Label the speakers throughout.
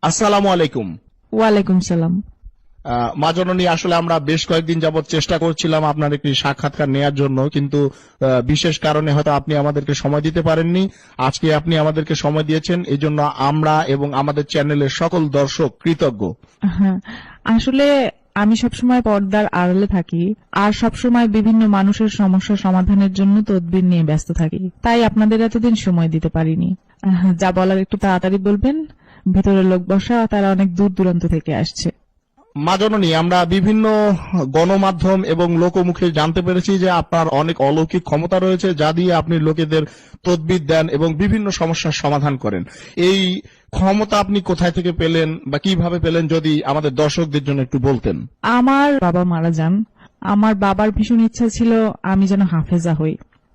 Speaker 1: আসসালামু আলাইকুম।
Speaker 2: ওয়ালাইকুম সালাম।
Speaker 1: মা জননী, আসলে আমরা বেশ কয়েকদিন যাবত চেষ্টা করছিলাম আপনার একটি সাক্ষাৎকার নেয়ার জন্য, কিন্তু বিশেষ কারণে হয়তো আপনি আমাদেরকে সময় দিতে পারেননি। আজকে আপনি আমাদেরকে সময় দিয়েছেন, এই জন্য আমরা এবং আমাদের চ্যানেলের সকল দর্শক কৃতজ্ঞ।
Speaker 2: হ্যাঁ, আসলে আমি সবসময় পর্দার আড়ালে থাকি আর সবসময় বিভিন্ন মানুষের সমস্যা সমাধানের জন্য তদবির নিয়ে ব্যস্ত থাকি, তাই আপনাদের এতদিন সময় দিতে পারিনি। যা বলার একটু তাড়াতাড়ি বলবেন, ভিতরে লোক বসা, তারা অনেক দূর দূরান্ত থেকে আসছে।
Speaker 1: মা জননী, আমরা বিভিন্ন গণমাধ্যম এবং লোকমুখে জানতে পেরেছি যে আপনার অনেক অলৌকিক ক্ষমতা রয়েছে, যা দিয়ে আপনি লোকেদের তদবির দেন এবং বিভিন্ন সমস্যার সমাধান করেন। এই ক্ষমতা আপনি কোথায় থেকে পেলেন বা কিভাবে পেলেন, যদি আমাদের দর্শকদের জন্য একটু বলতেন।
Speaker 2: আমার বাবা মারা যান। আমার বাবার ভীষণ ইচ্ছা ছিল আমি যেন হাফেজা হই,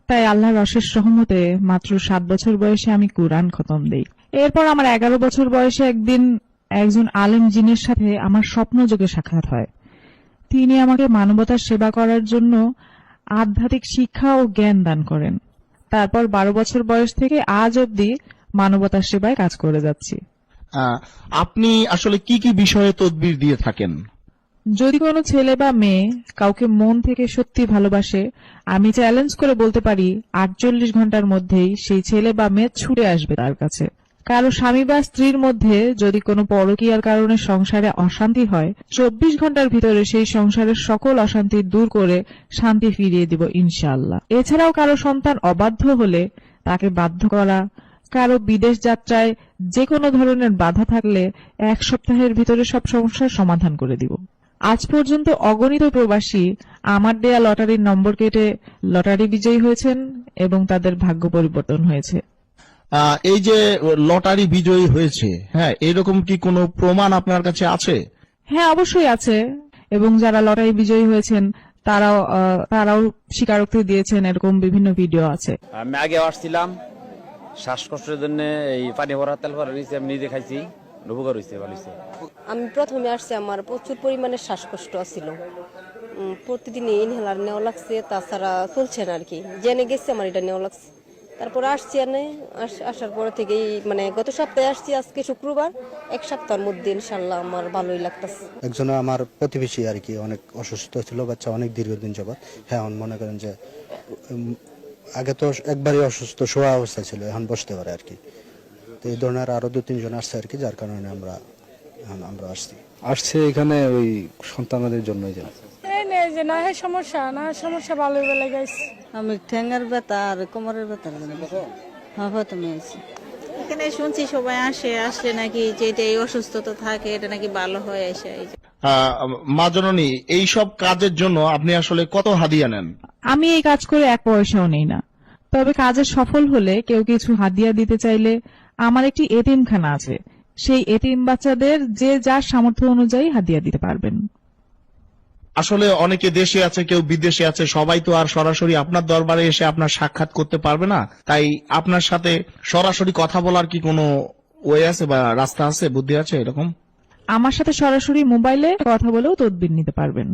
Speaker 2: তাই আল্লাহর অশেষ রহমতে মাত্র 7 বছর বয়সে আমি কুরআন খতম দেই। এরপর আমার 11 বছর বয়সে একদিন একজন আলেম জিনের সাথে আমার স্বপ্নযোগে সাক্ষাৎ হয়। তিনি আমাকে মানবতার সেবা করার জন্য আধ্যাত্মিক শিক্ষা ও জ্ঞান দান করেন। তারপর 12 বছর বয়স থেকে আজ অবধি মানবতার সেবায় কাজ করে যাচ্ছি।
Speaker 1: আপনি আসলে কি কি বিষয়ে তদবির দিয়ে থাকেন?
Speaker 2: যদি কোনো ছেলে বা মেয়ে কাউকে মন থেকে সত্যি ভালোবাসে, আমি চ্যালেঞ্জ করে বলতে পারি 48 ঘন্টার মধ্যেই সেই ছেলে বা মেয়ে ছুটে আসবে তার কাছে। কারো স্বামী বা স্ত্রীর মধ্যে যদি কোনো পরকীয়ার কারণে সংসারে অশান্তি হয়, 24 ঘন্টার ভিতরে সেই সংসারের সকল অশান্তি দূর করে শান্তি ফিরিয়ে দিব ইনশাআল্লাহ। এছাড়াও কারো সন্তান অবাধ্য হলে তাকে বাধ্য করা, কারো বিদেশ যাত্রায় যে কোনো ধরনের বাধা থাকলে 1 সপ্তাহের ভিতরে সব সমস্যার সমাধান করে দিব। আজ পর্যন্ত অগণিত প্রবাসী আমার দেয়া লটারির নম্বর কেটে লটারি বিজয়ী হয়েছেন এবং তাদের ভাগ্য পরিবর্তন হয়েছে।
Speaker 1: এই যে লটারি বিজয়ী হয়েছে, হ্যাঁ, এরকম কি কোনো প্রমাণ আপনার কাছে আছে?
Speaker 2: হ্যাঁ, অবশ্যই আছে। এবং যারা লটারি বিজয়ী হয়েছেন তারাও স্বীকারোক্তি দিয়েছেন, এরকম বিভিন্ন ভিডিও আছে।
Speaker 3: আমি আগে আসছিলাম শ্বাসকষ্টের জন্য, এই পানি ভরা তেল ভরা রয়েছে, আমি নিজে খাইছি, উপকার হয়েছে, ভালো হয়েছে।
Speaker 4: আমি প্রথমে আসছি, আমার প্রচুর পরিমাণে শ্বাসকষ্ট ছিল। প্রতিদিন ইনহেলার নেওয়া লাগছে, তাছাড়া চলছে না আর কি। জেনে গেছি আমার এটা নেওয়া লাগছে, তারপর আসছি। আসার পরে থেকেই মানে গত সপ্তাহে আসছি, আজকে শুক্রবার, 1 সপ্তাহের মধ্যে ইনশাল্লাহ আমার ভালোই লাগতেছে।
Speaker 5: একজন আমার প্রতিবেশী আর কি অনেক অসুস্থ ছিল, বাচ্চা অনেক দীর্ঘদিন যাবত। হ্যাঁ, মনে করেন যে আগে তো একবারই অসুস্থ শোয়া অবস্থা ছিল, এখন বসতে পারে আর কি। তো এই ধরনের আরো 2-3 জন আসছে আর কি, যার কারণে আমরা
Speaker 6: আসছে এখানে ওই সন্তানদের জন্যই যায়।
Speaker 7: সমস্যা ভালো বেলা গাইছে।
Speaker 8: আমি ঠ্যাঙ্গার ব্যথা আর কোমরের ব্যথা প্রথমে আছি এখানে। শুনছি সবাই আসলে নাকি যেটা এই অসুস্থতা থাকে এটা নাকি ভালো হয়ে আসে।
Speaker 1: মা জননী, এইসব কাজের জন্য আপনি আসলে কত হাদিয়া নেন?
Speaker 2: আমি এই কাজ করে 1 পয়সাও নেই না। তবে কাজে সফল হলে কেউ কিছু হাদিয়া দিতে চাইলে আমার একটি এতিমখানা আছে, সেই এতিম বাচ্চাদের যে যার সামর্থ্য অনুযায়ী হাদিয়া দিতে পারবেন।
Speaker 1: আসলে অনেকে দেশে আছে, কেউ বিদেশে আছে, সবাই তো আর সরাসরি আপনার দরবারে এসে আপনার সাক্ষাৎ করতে পারবে না, তাই আপনার সাথে সরাসরি কথা বলার কি কোনো ওয়ে আছে বা রাস্তা আছে, বুদ্ধি আছে এরকম?
Speaker 2: আমার সাথে সরাসরি মোবাইলে কথা বলেও তদবির নিতে পারবেন।